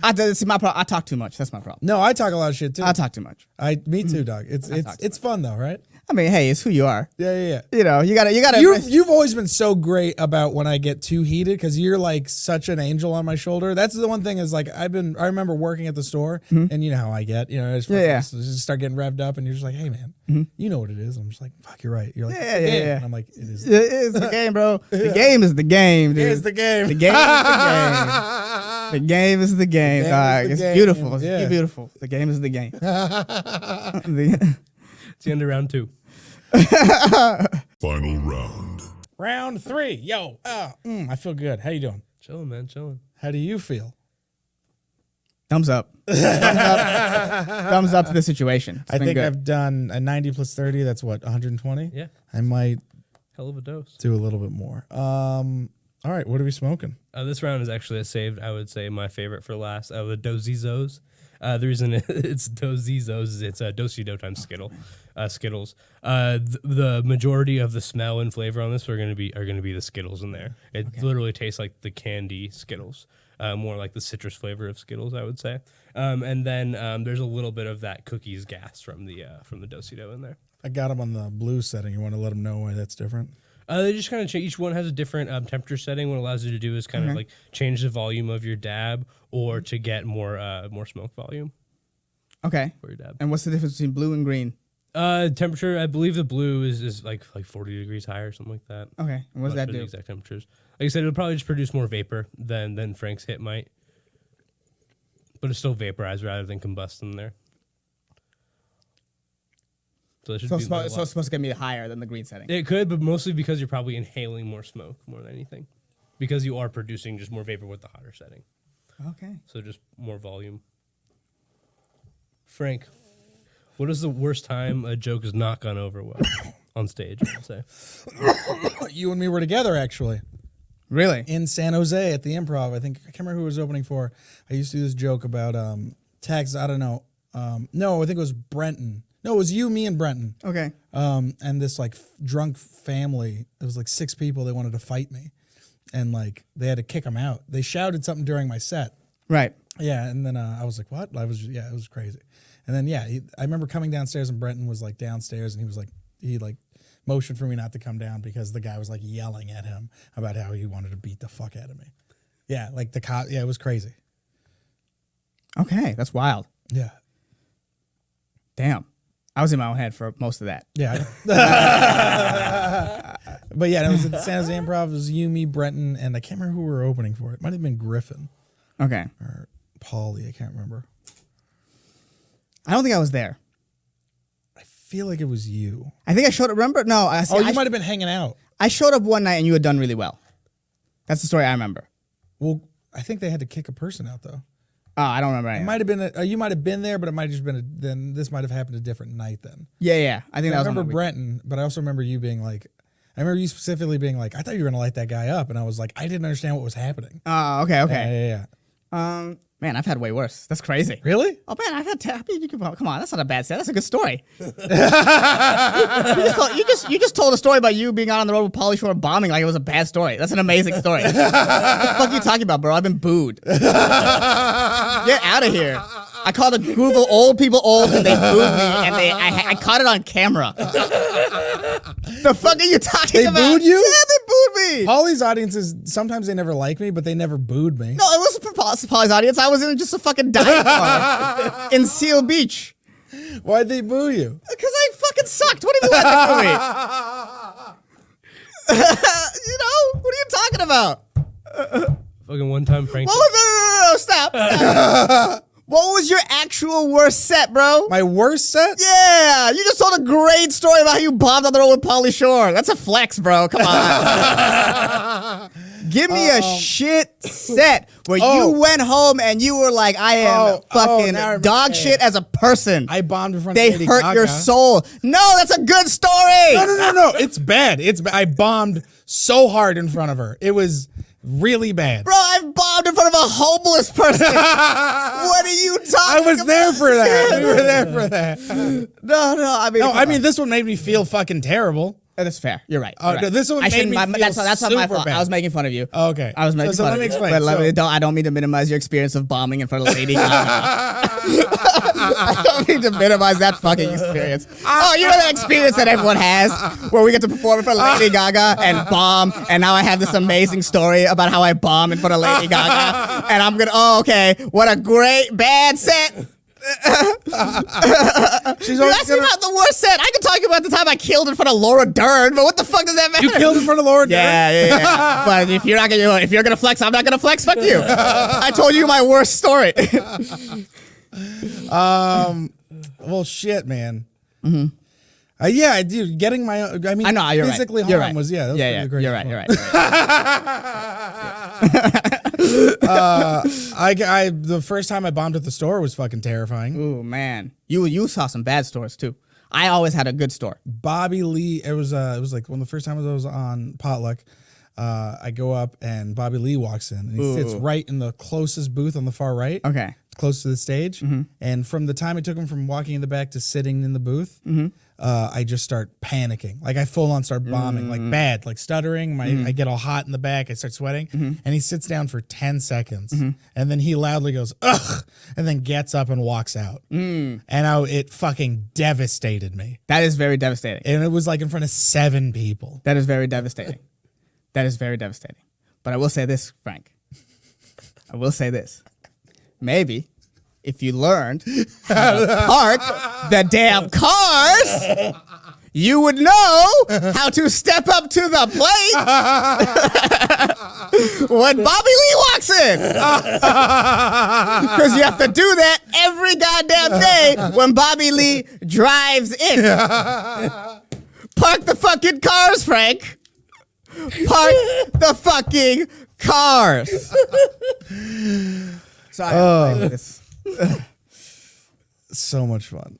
I talk too much. That's my problem. No, I talk a lot of shit too. I talk too much. Me too, dog. It's fun though, right? I mean, hey, it's who you are. Yeah. You know, you gotta. You've always been so great about when I get too heated because you're like such an angel on my shoulder. That's the one thing is like I remember working at the store and you know how I get. You know, I just start getting revved up and you're just like, hey man, you know what it is. I'm just like, fuck, you're right. You're like, yeah. And I'm like, it is. It is the game, bro. The game is the game, dude. It is the game. The game is the game. The game is the game, dog. It's beautiful. It's beautiful. The game is the game. It's the end of round 2. Final round. Round 3. Yo. I feel good. How you doing? Chilling, man. Chilling. How do you feel? Thumbs up. Thumbs up to the situation. I think I've done a 90 plus 30. That's what, 120? Yeah. I might Hell of a dose. do a little bit more. All right. What are we smoking? This round is actually a saved, I would say, my favorite for last. The Dozizos. The reason it's Dozizos is it's a Do-Si-Do times Skittles. The majority of the smell and flavor on this are gonna be the Skittles in there. It literally tastes like the candy Skittles, more like the citrus flavor of Skittles, I would say. And then there's a little bit of that cookies gas from the Do-Si-Do in there. I got them on the blue setting. You want to let them know why that's different? They just kind of change. Each one has a different temperature setting. What it allows you to do is kind of like change the volume of your dab, or to get more smoke volume. Okay. For your dab. And what's the difference between blue and green? Temperature. I believe the blue is like 40 degrees higher, or something like that. Okay. And what does that do? The exact temperatures. Like I said, it'll probably just produce more vapor than Frank's hit might, but it's still vaporized rather than combust in there. So it's supposed to get me higher than the green setting. It could, but mostly because you're probably inhaling more smoke more than anything. because you are producing just more vapor with the hotter setting. Okay. So just more volume. Frank, what is the worst time a joke has not gone over well on stage, I would say? You and me were together, actually. Really? In San Jose at the Improv. I can't remember who was opening for. I used to do this joke about taxes. I don't know. No, I think it was Brenton. No, it was you, me, and Brenton. Okay. And this like drunk family. It was like 6 people. They wanted to fight me, and like they had to kick them out. They shouted something during my set. Right. Yeah, and then I was like, "What?" It was crazy. And then I remember coming downstairs, and Brenton was like downstairs, and he motioned for me not to come down because the guy was like yelling at him about how he wanted to beat the fuck out of me. Yeah, like the cop. Yeah, it was crazy. Okay, that's wild. Yeah. Damn. I was in my own head for most of that. Yeah. But yeah, it was at the San Jose Improv. It was you, me, Brenton, and I can't remember who we were opening for. It might have been Griffin Okay. or Paulie. I can't remember. I don't think I was there. I feel like it was you. I think I showed up. Remember? No. You might have been hanging out. I showed up one night and you had done really well. That's the story I remember. Well, I think they had to kick a person out though. Oh, I don't remember. It might have been. You might have been there, but it might have just been. Then this might have happened a different night. Then Yeah. I think I that was remember on the Brenton, but I also remember you being like. I remember you specifically being like, I thought you were gonna light that guy up, and I was like, I didn't understand what was happening. Oh, okay. Yeah. Man, I've had way worse. That's crazy. Really? Oh man, I've had. Come on, that's not a bad set. That's a good story. you just told a story about you being out on the road with Pauly Shore bombing like it was a bad story. That's an amazing story. What the fuck are you talking about, bro? I've been booed. Get out of here. I called a group of old people old and they booed me and I caught it on camera. The fuck are you talking about? They booed you? Yeah, they booed me. Paulie's audiences, sometimes they never like me, but they never booed me. No, it wasn't for Pauly's audience. I was in just a fucking dive bar in Seal Beach. Why'd they boo you? Because I fucking sucked. What do you mean why'd they boo me? What are you talking about? Fucking one time, Frank. No, stop. What was your actual worst set, bro? My worst set? Yeah, you just told a great story about how you bombed on the road with Pauly Shore. That's a flex, bro. Come on. Give me a shit set where you went home and you were like, I am fucking dog shit as a person. I bombed in front They of Lady hurt Gaga. your soul. No, that's a good story. No. It's bad. I bombed so hard in front of her. It was really bad. Bro, I've bombed in front of a homeless person. What are you talking about? I was there for that. We were there for that. No, I mean, this one made me feel fucking terrible. That's fair. You're right. Oh, You're right. this one made me feel that's not my super fault. bad. I was making fun of you. Okay. I was making So fun let of me you. explain. But I don't mean to minimize your experience of bombing in front of Lady Gaga. I don't mean to minimize that fucking experience. Oh, you know that experience that everyone has where we get to perform in front of Lady Gaga and bomb, and now I have this amazing story about how I bomb in front of Lady Gaga, and I'm gonna, okay, what a great bad set. She's You asked me about the worst set. I can talk about the time I killed in front of Laura Dern, but what the fuck does that matter? You killed in front of Laura Dern? Yeah. But if you're gonna flex, I'm not gonna flex. Fuck you. I told you my worst story. Well, shit, man. Mm-hmm. Yeah, dude. Getting my. I mean, I know. You're physically right. You're harm right. was that was pretty great. You're right. You're right. The first time I bombed at the store was fucking terrifying. Ooh, man. You saw some bad stores too. I always had a good store. Bobby Lee. It was like one of the first times I was on Potluck. I go up and Bobby Lee walks in and he sits right in the closest booth on the far right. Okay. Close to the stage. Mm-hmm. And from the time it took him from walking in the back to sitting in the booth, I just start panicking. Like I full on start bombing, like bad, like stuttering. I get all hot in the back. I start sweating. And he sits down for 10 seconds. And then he loudly goes, ugh, and then gets up and walks out. And it fucking devastated me. That is very devastating. And it was like in front of 7 people. That is very devastating. That is very devastating. But I will say this, Frank. I will say this. Maybe if you learned how to park the damn cars, you would know how to step up to the plate when Bobby Lee walks in. Because you have to do that every goddamn day when Bobby Lee drives in. Park the fucking cars, Frank. Park the fucking cars. So I like this. So much fun.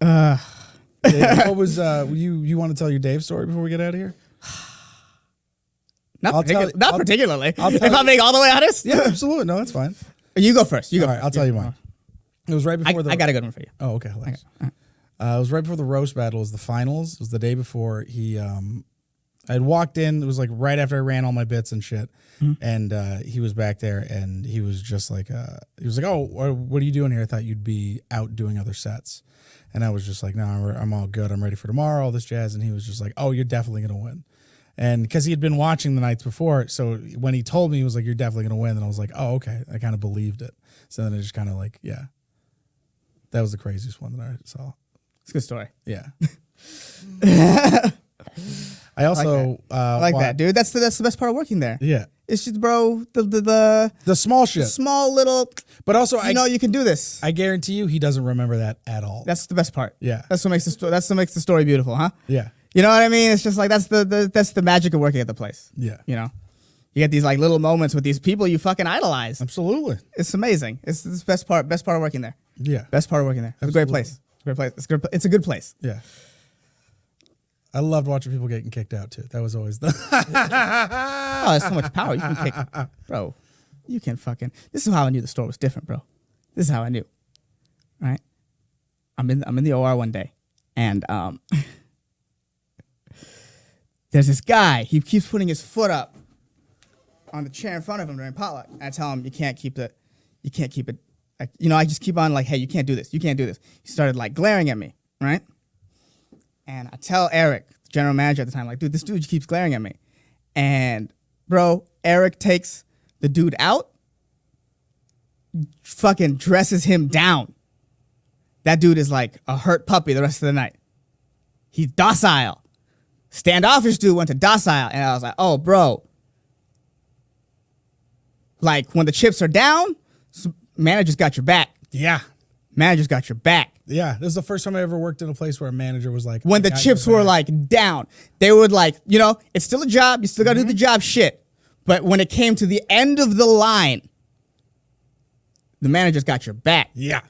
Dave, what was you want to tell your Dave story before we get out of here? Not I'll particularly. If tell I'm being all the way honest. Yeah, absolutely. No, that's fine. You go first. You go All right, first. I'll tell you mine. It was right before I got a good one for you. Oh, okay. Thanks. It was right before the roast battle. It was the finals. It was the day before I had walked in. It was like right after I ran all my bits and shit. And he was back there and he was just like, oh, what are you doing here? I thought you'd be out doing other sets. And I was just like, no, I'm all good. I'm ready for tomorrow, all this jazz. And he was just like, oh, you're definitely going to win. And because he had been watching the nights before. So when he told me, he was like, you're definitely going to win. And I was like, oh, okay. I kind of believed it. So then I just kind of like, yeah. That was the craziest one that I saw. It's a good story. Yeah. I also I like that, dude. That's the best part of working there. Yeah. It's just, bro, the small shit. small little. But also, you can do this. I guarantee you, he doesn't remember that at all. That's the best part. Yeah. That's what makes the story beautiful, huh? Yeah. You know what I mean? It's just like that's the magic of working at the place. Yeah. You know, you get these like little moments with these people you fucking idolize. Absolutely. It's amazing. It's the best part of working there. Yeah. Best part of working there. It's a great place. It's a great place. It's a good place. Yeah. I loved watching people getting kicked out too. That was always the. Oh, there's so much power. You can kick, bro. You can fucking. This is how I knew the store was different, bro. This is how I knew. Right. I'm in the OR one day, and there's this guy. He keeps putting his foot up on the chair in front of him during potluck. And I tell him, you can't keep it. Like, I just keep on like, hey, you can't do this. You can't do this. He started like glaring at me, right? And I tell Eric, the general manager at the time, like, dude, this dude keeps glaring at me. And bro, Eric takes the dude out, fucking dresses him down. That dude is like a hurt puppy the rest of the night. He's docile. Standoffish dude went to docile. And I was like, oh, bro. Like, when the chips are down, manager's got your back. Yeah. Manager's got your back. Yeah. This is the first time I ever worked in a place where a manager was like. When the chips were like down, they would like, it's still a job. You still got to do the job shit. But when it came to the end of the line, the manager's got your back. Yeah.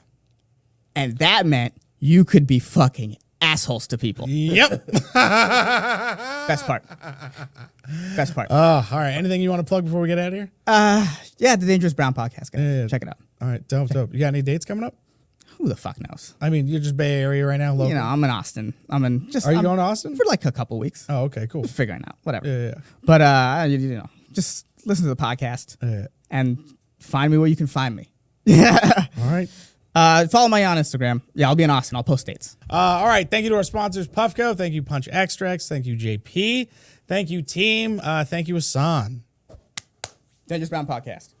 And that meant you could be fucking assholes to people. Yep. Best part. Best part. All right. Anything you want to plug before we get out of here? Yeah, the Dangerous Brown podcast, guys. Yeah. Check it out. All right. Dope. You got any dates coming up? Who the fuck knows? I mean, you're just Bay Area right now, local. I'm in Austin. Are you going to Austin? For like a couple weeks. Oh, okay, cool. Figuring out. Whatever. Yeah. But just listen to the podcast and find me where you can find me. Yeah. All right. Follow me on Instagram. Yeah, I'll be in Austin. I'll post dates. All right. Thank you to our sponsors, PUFFCO. Thank you, Punch Extracts. Thank you, JP. Thank you, team. Thank you, Ehsan. Dangerous Brown podcast.